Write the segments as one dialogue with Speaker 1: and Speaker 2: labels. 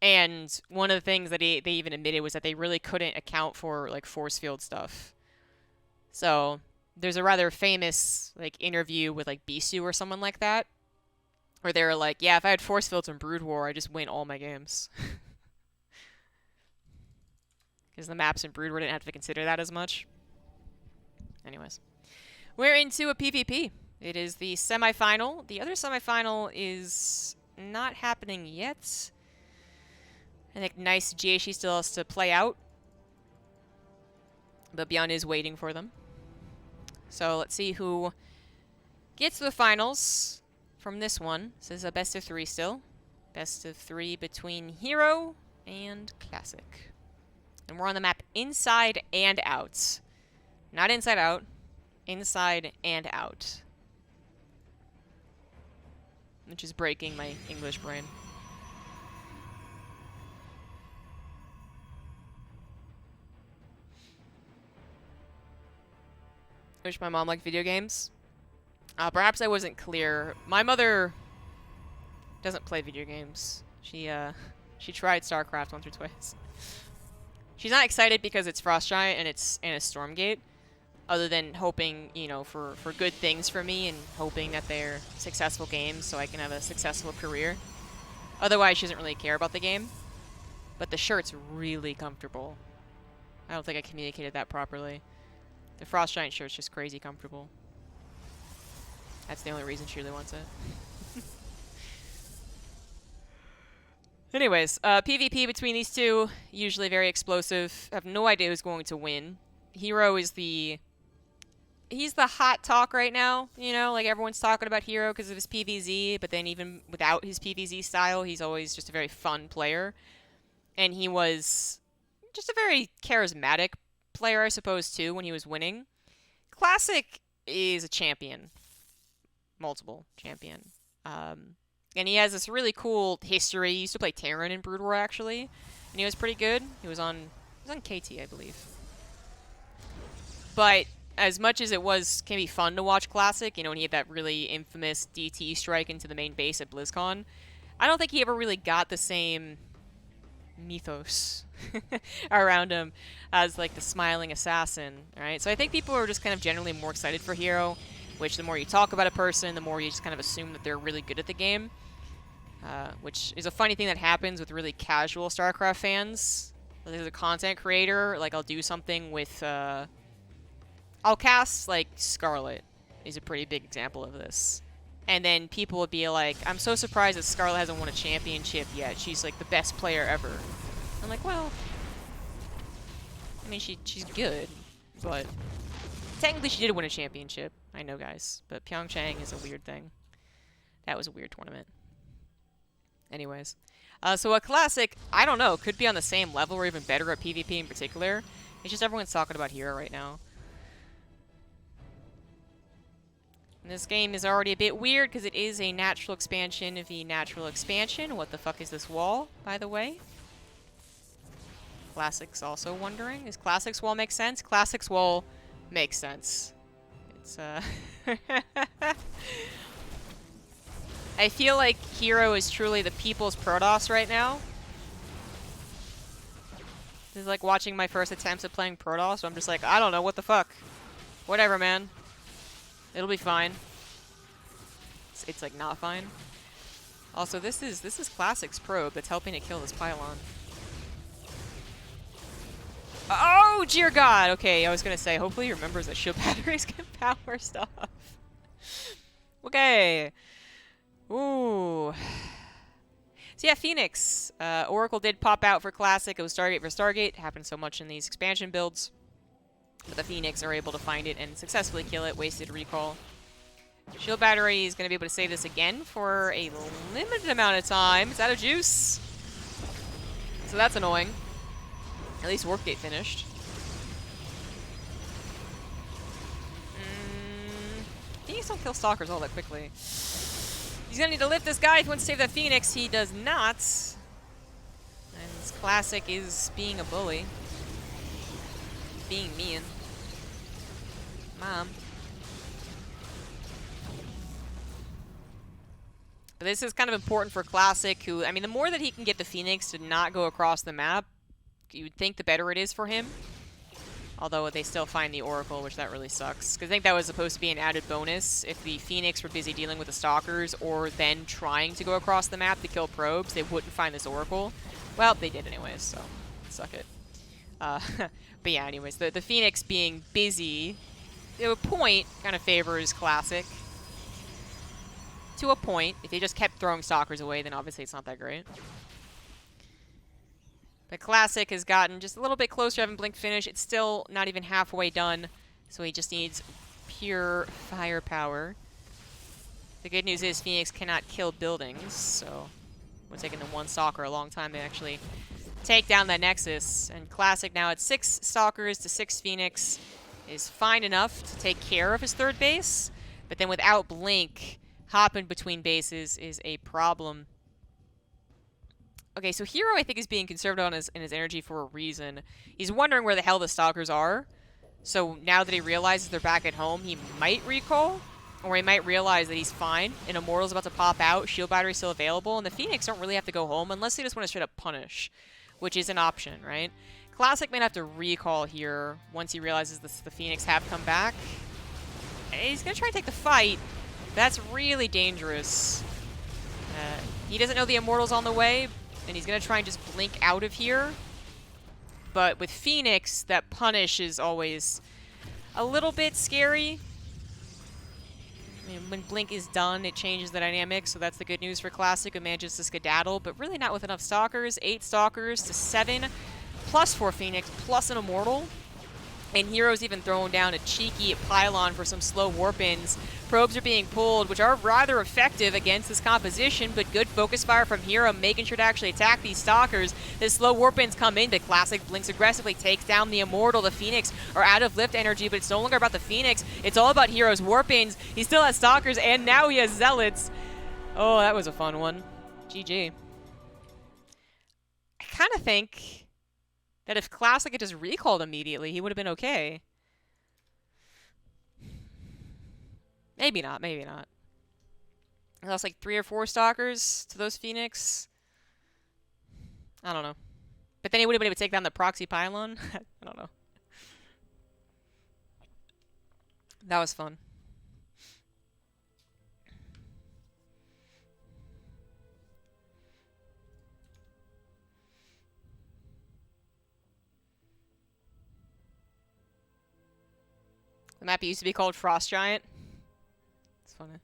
Speaker 1: And one of the things that they even admitted was that they really couldn't account for like force field stuff. So there's a rather famous like interview with like Bisu or someone like that, where they were like, "Yeah, if I had force fields in Brood War, I just win all my games." Because the maps in Brood War didn't have to consider that as much. Anyways, we're into a PvP. It is the semifinal. The other semifinal is not happening yet. I think nice GHC still has to play out, but Beyond is waiting for them. So let's see who gets to the finals from this one. This is a best of 3 still. Best of 3 between herO and Classic. And we're on the map inside and out. Not inside out, inside and out. Which is breaking my English brain. Wish my mom liked video games. Perhaps I wasn't clear. My mother doesn't play video games. She tried StarCraft once or twice. She's not excited because it's Frost Giant and it's in a Stormgate, other than hoping, you know, for good things for me and hoping that they're successful games so I can have a successful career. Otherwise, she doesn't really care about the game. But the shirt's really comfortable. I don't think I communicated that properly. The Frost Giant shirt's just crazy comfortable. That's the only reason she really wants it. Anyways, PvP between these two, usually very explosive. I have no idea who's going to win. herO is he's the hot talk right now, you know? Like, everyone's talking about herO because of his PvZ, but then even without his PvZ style, he's always just a very fun player. And he was just a very charismatic player, I suppose, too, when he was winning. Classic is a champion. Multiple champion. And he has this really cool history. He used to play Terran in Brood War, actually. And he was pretty good. He was on KT, I believe. But as much as it can be fun to watch Classic, you know, when he had that really infamous DT strike into the main base at BlizzCon, I don't think he ever really got the same mythos around him as, like, the smiling assassin, right? So I think people are just kind of generally more excited for herO, which the more you talk about a person, the more you just kind of assume that they're really good at the game. Which is a funny thing that happens with really casual StarCraft fans. Like, as a content creator, like, I'll do something with, I'll cast, like, Scarlet is a pretty big example of this. And then people would be like, I'm so surprised that Scarlet hasn't won a championship yet. She's, like, the best player ever. I'm like, well, I mean, she's good, but technically she did win a championship. I know, guys, but Pyeongchang is a weird thing. That was a weird tournament. Anyways, so a Classic, I don't know, could be on the same level or even better at PvP in particular. It's just everyone's talking about herO right now. And this game is already a bit weird because it is a natural expansion of the natural expansion. What the fuck is this wall, by the way? Classic's also wondering. Does Classic's wall make sense? Classic's wall makes sense. It's, I feel like herO is truly the people's Protoss right now. This is like watching my first attempts at playing Protoss, so I'm just like, I don't know, what the fuck? Whatever, man. It'll be fine. It's like not fine. Also, this is Classic's probe that's helping to kill this pylon. Oh, dear God! Okay, I was gonna say, hopefully he remembers that shield batteries can power stuff. Okay. Ooh. So yeah, Phoenix. Oracle did pop out for Classic. It was Stargate for Stargate. It happens so much in these expansion builds. But the Phoenix are able to find it and successfully kill it. Wasted recall. Shield battery is going to be able to save this again for a limited amount of time. It's out of juice. So that's annoying. At least Warpgate finished. Phoenix don't kill Stalkers all that quickly. He's going to need to lift this guy if he wants to save that Phoenix. He does not. And this Classic is being a bully. Being mean. Mom. But this is kind of important for Classic, who, I mean, the more that he can get the Phoenix to not go across the map, you would think the better it is for him. Although they still find the Oracle, which that really sucks. Because I think that was supposed to be an added bonus. If the Phoenix were busy dealing with the Stalkers, or then trying to go across the map to kill probes, they wouldn't find this Oracle. Well, they did anyways, so suck it. But yeah, anyways, the Phoenix being busy, to a point, kind of favors Classic. To a point. If they just kept throwing Stalkers away, then obviously it's not that great. But Classic has gotten just a little bit closer to having Blink finish. It's still not even halfway done, so he just needs pure firepower. The good news is Phoenix cannot kill buildings, so we're taking the one Stalker a long time to actually take down that Nexus. And Classic now at 6 Stalkers to 6 Phoenix is fine enough to take care of his third base, but then without Blink, hopping between bases is a problem. Okay, so herO, I think, is being conservative on in his energy for a reason. He's wondering where the hell the Stalkers are. So now that he realizes they're back at home, he might recall. Or he might realize that he's fine. An Immortal's about to pop out. Shield battery's still available. And the Phoenix don't really have to go home unless they just want to straight up punish. Which is an option, right? Classic might have to recall here once he realizes the Phoenix have come back. And he's going to try and take the fight. That's really dangerous. He doesn't know the Immortal's on the way. And he's going to try and just blink out of here. But with Phoenix, that punish is always a little bit scary. I mean, when blink is done, it changes the dynamic, so that's the good news for Classic, who manages to skedaddle, but really not with enough Stalkers. 8 Stalkers to 7, plus 4 Phoenix, plus an Immortal. And herO's even throwing down a cheeky pylon for some slow warp-ins. Probes are being pulled, which are rather effective against this composition, but good focus fire from herO, making sure to actually attack these Stalkers. The slow warp-ins come in, but Classic blinks aggressively, takes down the Immortal. The Phoenix are out of lift energy, but it's no longer about the Phoenix. It's all about herO's warp-ins. He still has Stalkers, and now he has Zealots. Oh, that was a fun one. GG. I kind of think that if Classic had just recalled immediately, he would have been okay. Maybe not, maybe not. I lost like 3 or 4 Stalkers to those Phoenix. I don't know. But then he would have been able to take down the proxy pylon. I don't know. That was fun. The map used to be called Frost Giant. It's funny.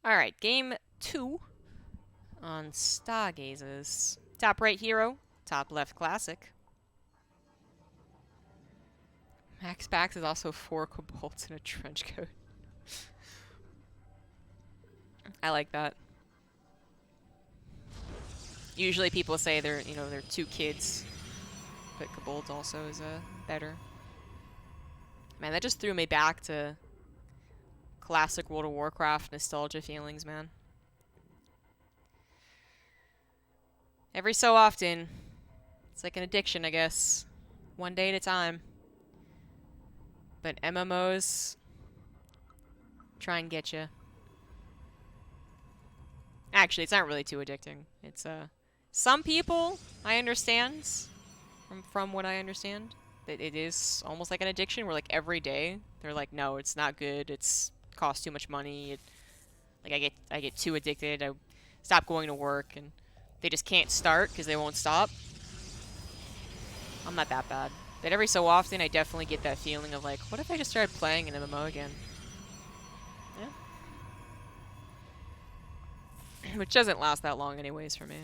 Speaker 1: Alright, game 2 on Stargazers. Top right herO, top left Classic. Max Bax is also 4 Kobolds in a trench coat. I like that. Usually people say they're 2 kids, but Kobolds also is better. Man, that just threw me back to classic World of Warcraft nostalgia feelings, man. Every so often, it's like an addiction, I guess. One day at a time. But MMOs try and get you. Actually, it's not really too addicting. It's some people I understand from what I understand. It is almost like an addiction where like every day they're like, no, it's not good. It's costs too much money. Like I get too addicted. I stop going to work and they just can't start because they won't stop. I'm not that bad. But every so often I definitely get that feeling of like, what if I just started playing an MMO again? Yeah. Which doesn't last that long anyways for me.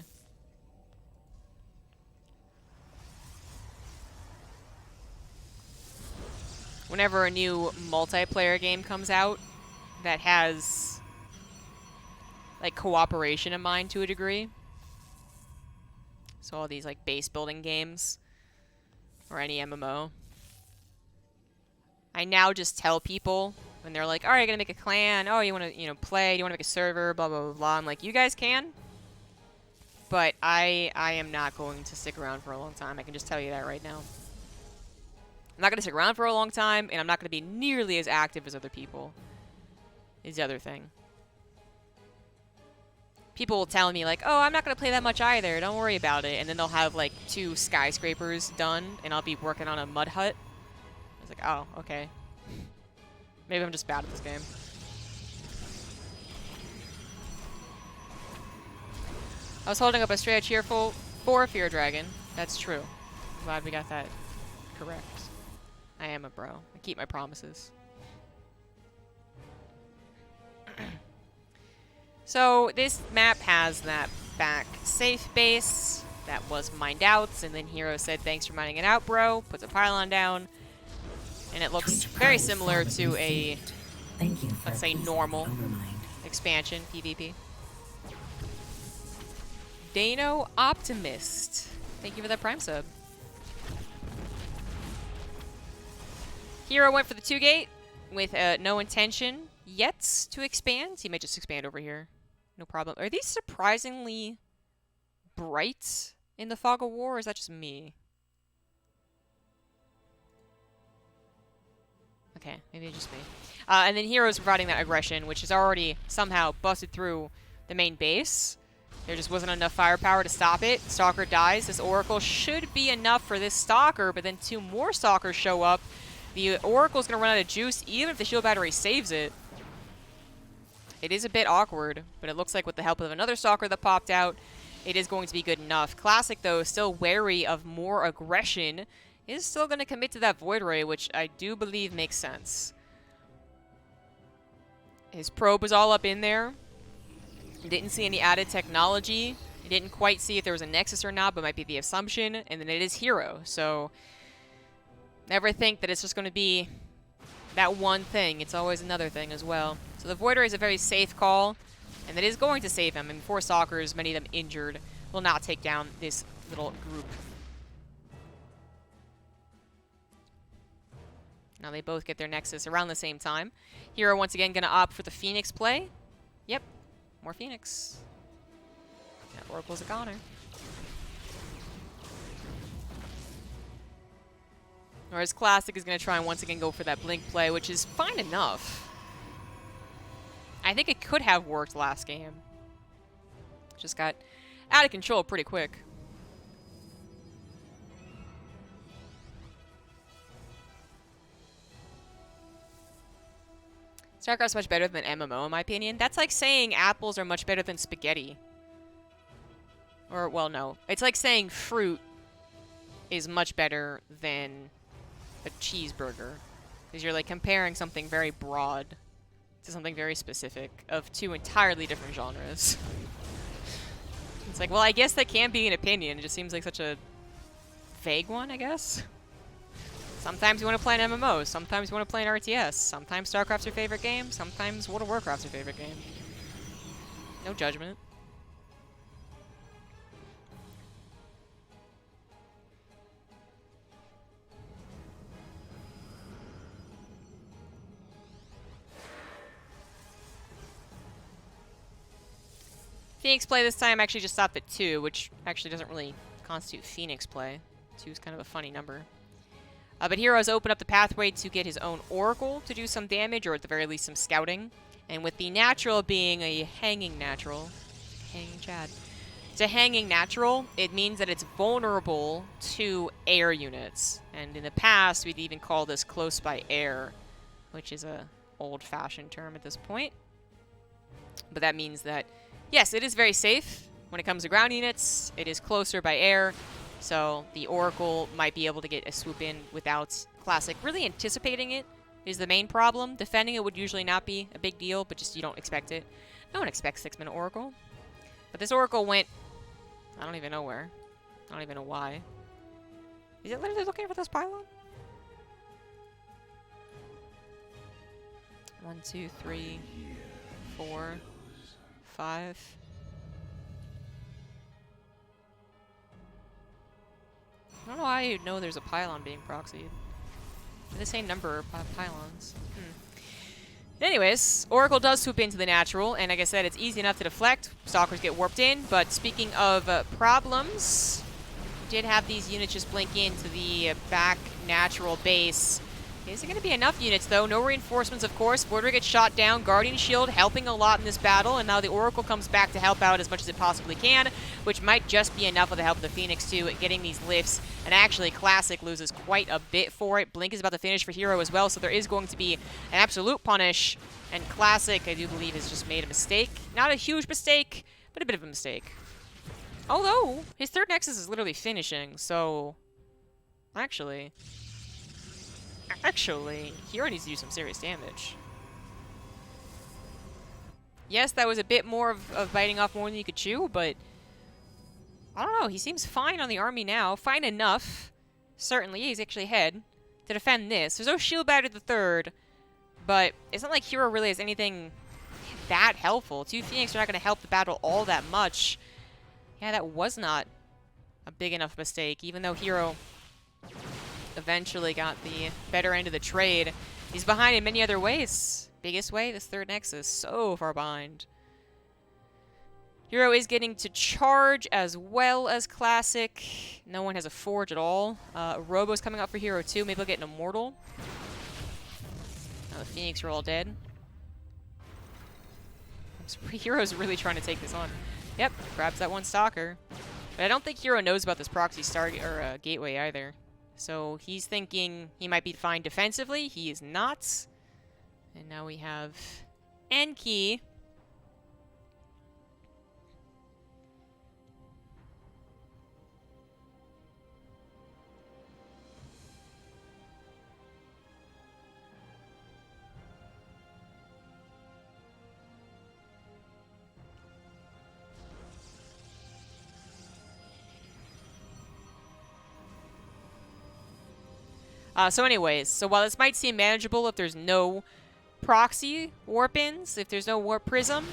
Speaker 1: Whenever a new multiplayer game comes out that has like cooperation in mind to a degree, so all these like base building games or any MMO, I now just tell people when they're like, all right, gonna make a clan, oh, you want to, play, do you want to make a server, blah, blah, blah, blah. I'm like, you guys can, but I am not going to stick around for a long time. I can just tell you that right now. I'm not going to stick around for a long time, and I'm not going to be nearly as active as other people, is the other thing. People will tell me, like, oh, I'm not going to play that much either, don't worry about it. And then they'll have, like, 2 skyscrapers done, and I'll be working on a mud hut. I was like, oh, okay. Maybe I'm just bad at this game. I was holding up a straight cheerful for Fear Dragon. That's true. I'm glad we got that correct. I am a bro. I keep my promises. So this map has that back safe base that was mined out, and then herO said, thanks for mining it out, bro. Puts a pylon down, and it looks very similar to a, let's say, normal expansion PvP. Dano Optimist. Thank you for that Prime sub. herO went for the 2-gate with no intention yet to expand. He may just expand over here. No problem. Are these surprisingly bright in the Fog of War, or is that just me? Okay, maybe it's just me. And then herO's providing that aggression, which has already somehow busted through the main base. There just wasn't enough firepower to stop it. Stalker dies. This Oracle should be enough for this Stalker, but then 2 more Stalkers show up. The Oracle's going to run out of juice, even if the shield battery saves it. It is a bit awkward, but it looks like with the help of another Stalker that popped out, it is going to be good enough. Classic, though, still wary of more aggression, is still going to commit to that Void Ray, which I do believe makes sense. His probe was all up in there. Didn't see any added technology. He didn't quite see if there was a Nexus or not, but might be the assumption. And then it is herO, so never think that it's just going to be that one thing. It's always another thing as well. So the Void Ray is a very safe call, and that is going to save him. And 4 Stalkers, many of them injured, will not take down this little group. Now they both get their Nexus around the same time. herO once again going to opt for the Phoenix play. Yep, more Phoenix. That Oracle's a goner. Whereas Classic is going to try and once again go for that Blink play, which is fine enough. I think it could have worked last game. Just got out of control pretty quick. StarCraft's much better than MMO, in my opinion. That's like saying apples are much better than spaghetti. Or, well, no. It's like saying fruit is much better than a cheeseburger. Because you're, like, comparing something very broad to something very specific of 2 entirely different genres. It's like, well, I guess that can be an opinion. It just seems like such a vague one, I guess. Sometimes you want to play an MMO, sometimes you want to play an RTS, sometimes StarCraft's your favorite game, sometimes World of Warcraft's your favorite game. No judgment. Phoenix play this time actually just stopped at 2, which actually doesn't really constitute Phoenix play. 2 is kind of a funny number. But herO's opened up the pathway to get his own Oracle to do some damage, or at the very least some scouting. And with the natural being a hanging natural, hanging Chad. It's a hanging natural. It means that it's vulnerable to air units. And in the past, we'd even call this close by air, which is a old-fashioned term at this point. But that means that, yes, it is very safe when it comes to ground units. It is closer by air. So the Oracle might be able to get a swoop in without Classic really anticipating it is the main problem. Defending it would usually not be a big deal, but just you don't expect it. No one expects 6-minute Oracle. But this Oracle went... I don't even know where. I don't even know why. Is it literally looking for this pylon? 1, 2, 3, 4, 5. I don't know why you'd know there's a pylon being proxied. They're the same number of pylons. Anyways, Oracle does swoop into the natural, and like I said, it's easy enough to deflect. Stalkers get warped in, but speaking of problems, we did have these units just blink into the back natural base. Is it going to be enough units, though? No reinforcements, of course. Border gets shot down. Guardian Shield helping a lot in this battle, and now the Oracle comes back to help out as much as it possibly can, which might just be enough with the help of the Phoenix, too, at getting these lifts. And actually, Classic loses quite a bit for it. Blink is about to finish for herO as well, so there is going to be an absolute punish. And Classic, I do believe, has just made a mistake. Not a huge mistake, but a bit of a mistake. Although, his third Nexus is literally finishing, so... Actually, herO needs to do some serious damage. Yes, that was a bit more of biting off more than you could chew, but... I don't know, he seems fine on the army now. Fine enough. Certainly, he's actually ahead to defend this. There's no shield battery to the third, but it's not like herO really has anything that helpful. 2 Phoenix are not going to help the battle all that much. Yeah, that was not a big enough mistake, even though herO eventually got the better end of the trade. He's behind in many other ways. Biggest way, this third Nexus, so far behind. herO is getting to charge as well as Classic. No one has a Forge at all. Robo's coming up for herO too. Maybe they'll get an Immortal. Now the Phoenix are all dead. herO's really trying to take this on. Yep, grabs that one Stalker. But I don't think herO knows about this proxy gateway either. So he's thinking he might be fine defensively. He is not. And now we have Enki. So anyways, so while this might seem manageable if there's no proxy warp-ins, if there's no warp prism,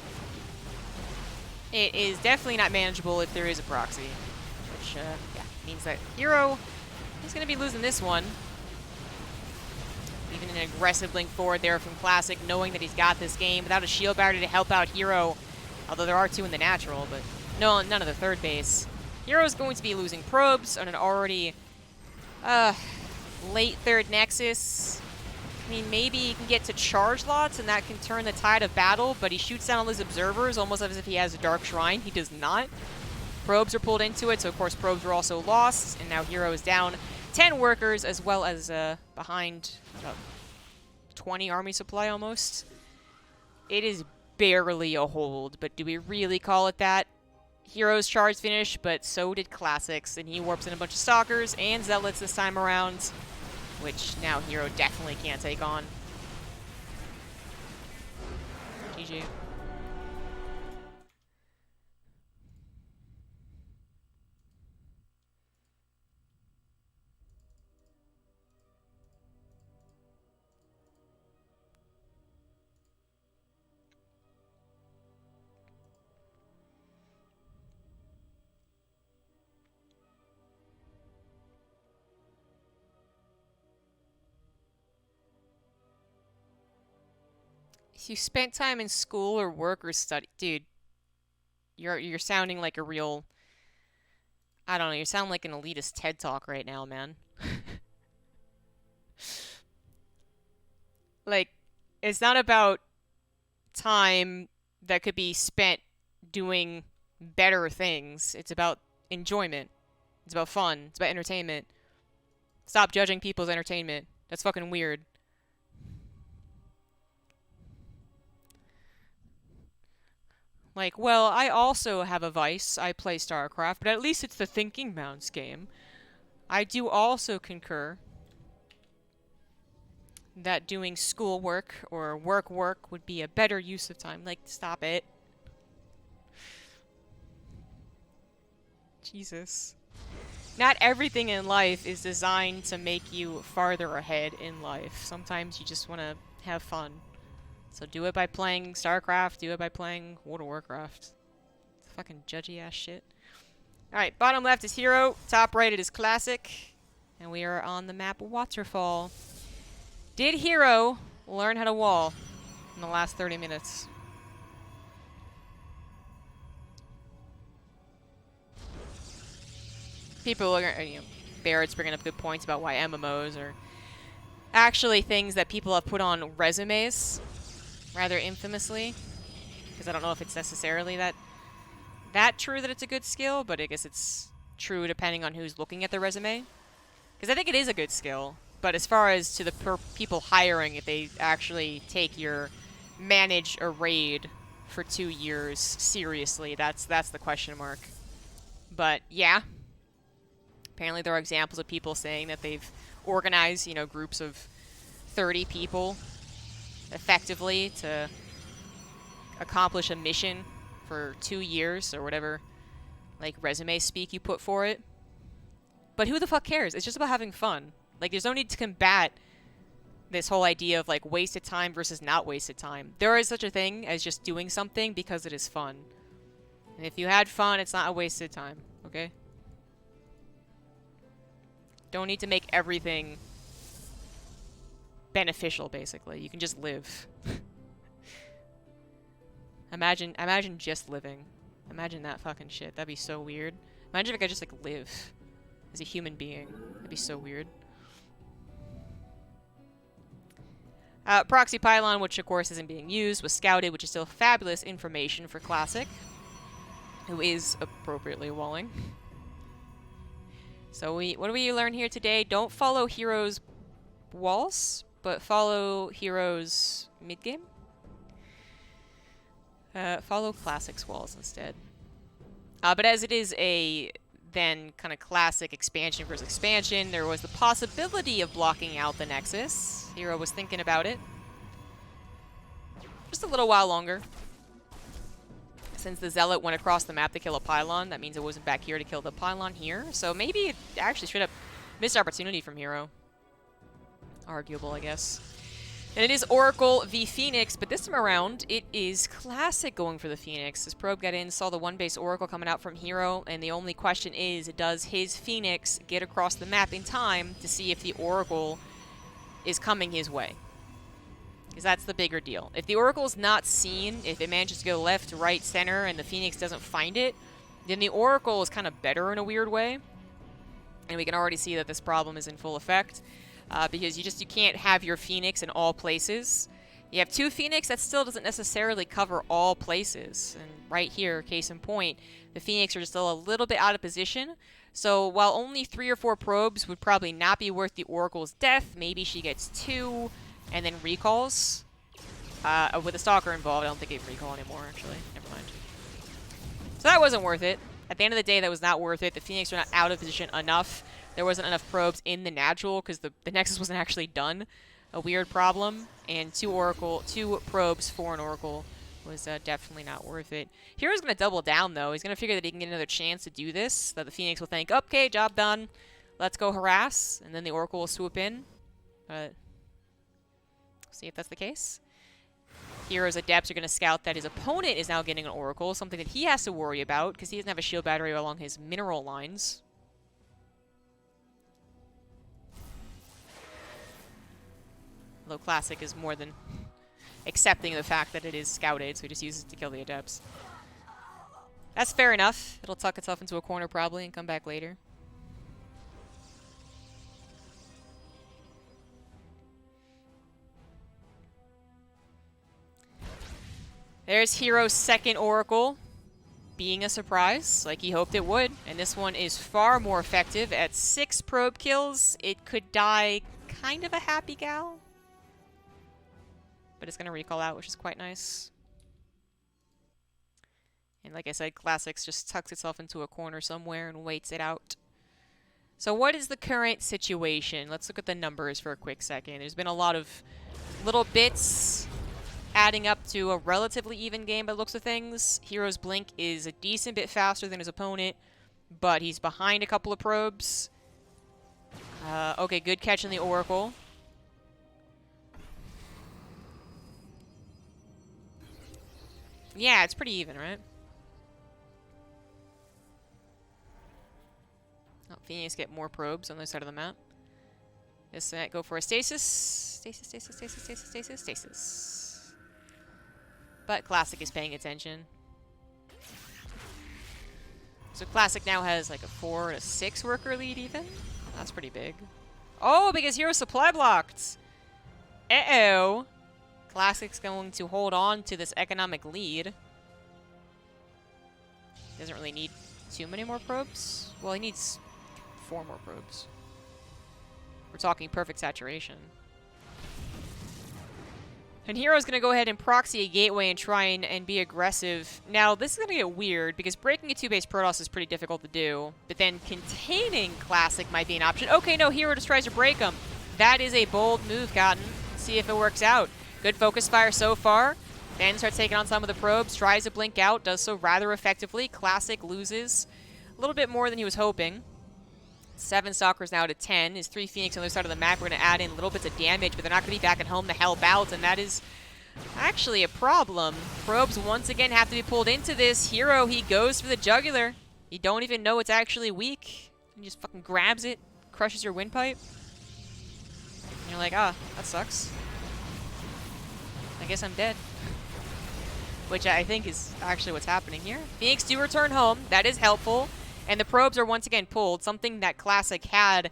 Speaker 1: it is definitely not manageable if there is a proxy. Which, yeah, means that herO is going to be losing this one. Even an aggressive blink forward there from Classic, knowing that he's got this game without a shield barrier to help out herO. Although there are 2 in the natural, but no, none of the third base. herO is going to be losing probes on an already, late third Nexus. I mean, maybe he can get to charge lots, and that can turn the tide of battle, but he shoots down all his observers, almost as if he has a Dark Shrine. He does not. Probes are pulled into it, so of course probes are also lost, and now herO is down 10 workers, as well as behind 20 army supply almost. It is barely a hold, but do we really call it that? herO's charge finished, but so did Classic's, and he warps in a bunch of Stalkers and Zealots this time around, which now herO definitely can't take on. GG. If you spent time in school or work or study, dude, you're sounding like a real, I don't know, you sound like an elitist TED Talk right now, man. Like, it's not about time that could be spent doing better things. It's about enjoyment. It's about fun. It's about entertainment. Stop judging people's entertainment. That's fucking weird. Like, well, I also have a vice. I play StarCraft, but at least it's the Thinking Mounts game. I do also concur that doing schoolwork or work would be a better use of time. Like, stop it. Jesus. Not everything in life is designed to make you farther ahead in life. Sometimes you just want to have fun. So do it by playing StarCraft, do it by playing World of Warcraft. Fucking judgy ass shit. Alright, bottom left is herO, top right it is Classic, and we are on the map Waterfall. Did herO learn how to wall in the last 30 minutes? People are, you know, Barrett's bringing up good points about why MMOs are actually things that people have put on resumes, rather infamously. Because I don't know if it's necessarily that true that it's a good skill, but I guess it's true depending on who's looking at the resume. Because I think it is a good skill, but as far as to the people hiring, if they actually take your manage a raid for 2 years seriously, that's the question mark. But yeah. Apparently there are examples of people saying that they've organized, you know, groups of 30 people effectively to accomplish a mission for 2 years or whatever, like, resume speak you put for it. But who the fuck cares? It's just about having fun. Like, there's no need to combat this whole idea of, like, wasted time versus not wasted time. There is such a thing as just doing something because it is fun. And if you had fun, it's not a wasted time, okay? Don't need to make everything beneficial, basically. You can just live. Imagine just living. Imagine that fucking shit. That'd be so weird. Imagine if I could just, like, live as a human being. That'd be so weird. Proxy Pylon, which of course isn't being used, was scouted, which is still fabulous information for Classic, who is appropriately walling. So what do we learn here today? Don't follow herO's walls, but follow herO's mid-game. Follow Classic's walls instead. But as it is a then kind of Classic expansion versus expansion, there was the possibility of blocking out the Nexus. herO was thinking about it. Just a little while longer. Since the Zealot went across the map to kill a pylon, that means it wasn't back here to kill the pylon here. So maybe it actually straight up missed opportunity from herO. Arguable, I guess. And it is Oracle v Phoenix, but this time around, it is Classic going for the Phoenix. As Probe got in, saw the one-base Oracle coming out from herO, and the only question is, does his Phoenix get across the map in time to see if the Oracle is coming his way? Because that's the bigger deal. If the Oracle's not seen, if it manages to go left, right, center, and the Phoenix doesn't find it, then the Oracle is kind of better in a weird way. And we can already see that this problem is in full effect. Because you can't have your Phoenix in all places. You have 2 Phoenix, that still doesn't necessarily cover all places. And right here, case in point, the Phoenix are just still a little bit out of position. So while only 3 or 4 probes would probably not be worth the Oracle's death, maybe she gets 2 and then recalls. With a Stalker involved, I don't think it can recall anymore, actually. Never mind. So that wasn't worth it. At the end of the day, that was not worth it. The Phoenix were not out of position enough. There wasn't enough probes in the natural because the Nexus wasn't actually done. A weird problem. And 2 probes for an Oracle was definitely not worth it. herO's going to double down, though. He's going to figure that he can get another chance to do this. That the Phoenix will think, okay, job done. Let's go harass. And then the Oracle will swoop in. But see if that's the case. herO's Adepts are going to scout that his opponent is now getting an Oracle. Something that he has to worry about because he doesn't have a shield battery along his mineral lines. Although Classic is more than accepting the fact that it is scouted, so he just uses it to kill the Adepts. That's fair enough. It'll tuck itself into a corner probably and come back later. There's herO's second Oracle, being a surprise, like he hoped it would. And this one is far more effective. At 6 probe kills, it could die kind of a happy gal. But it's going to recall out, which is quite nice. And like I said, Classics just tucks itself into a corner somewhere and waits it out. So what is the current situation? Let's look at the numbers for a quick second. There's been a lot of little bits adding up to a relatively even game by the looks of things. herO's Blink is a decent bit faster than his opponent. but he's behind a couple of probes. Okay, good catch on the Oracle. Yeah, it's pretty even, right? Oh, Phoenix get more probes on the side of the map. This might go for a stasis. Stasis, stasis, stasis, stasis, stasis, stasis. But Classic is paying attention. So Classic now has like a 4 to 6 worker lead even. That's pretty big. Oh, because herO supply blocked. Uh-oh. Classic's going to hold on to this economic lead. Doesn't really need too many more probes. Well, he needs 4 more probes. We're talking perfect saturation. And herO's going to go ahead and proxy a gateway and try and be aggressive. Now, this is going to get weird, because breaking a 2-base Protoss is pretty difficult to do. But then containing Classic might be an option. Okay, no, herO just tries to break him. That is a bold move, Cotton. Let's see if it works out. Good focus fire so far. Then starts taking on some of the probes. Tries to blink out. Does so rather effectively. Classic loses a little bit more than he was hoping. 7 Stalkers now to 10. His 3 Phoenix on the other side of the map. We're going to add in little bits of damage, but they're not going to be back at home to help out, and that is actually a problem. Probes once again have to be pulled into this. herO, he goes for the jugular. You don't even know it's actually weak. He just fucking grabs it, crushes your windpipe. And you're like, ah, that sucks. I guess I'm dead. Which I think is actually what's happening here. Phoenix do return home. That is helpful. And the probes are once again pulled, something that Classic had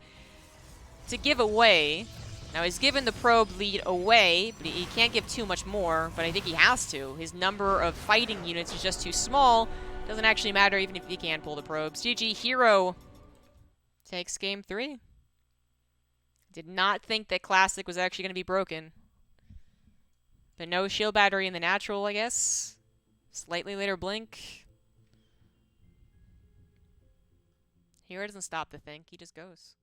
Speaker 1: to give away. Now, he's given the probe lead away, but he can't give too much more, but I think he has to. His number of fighting units is just too small. Doesn't actually matter even if he can pull the probes. GG, herO takes game 3. Did not think that Classic was actually going to be broken. But no shield battery in the natural, I guess. Slightly later blink. herO doesn't stop to think, he just goes.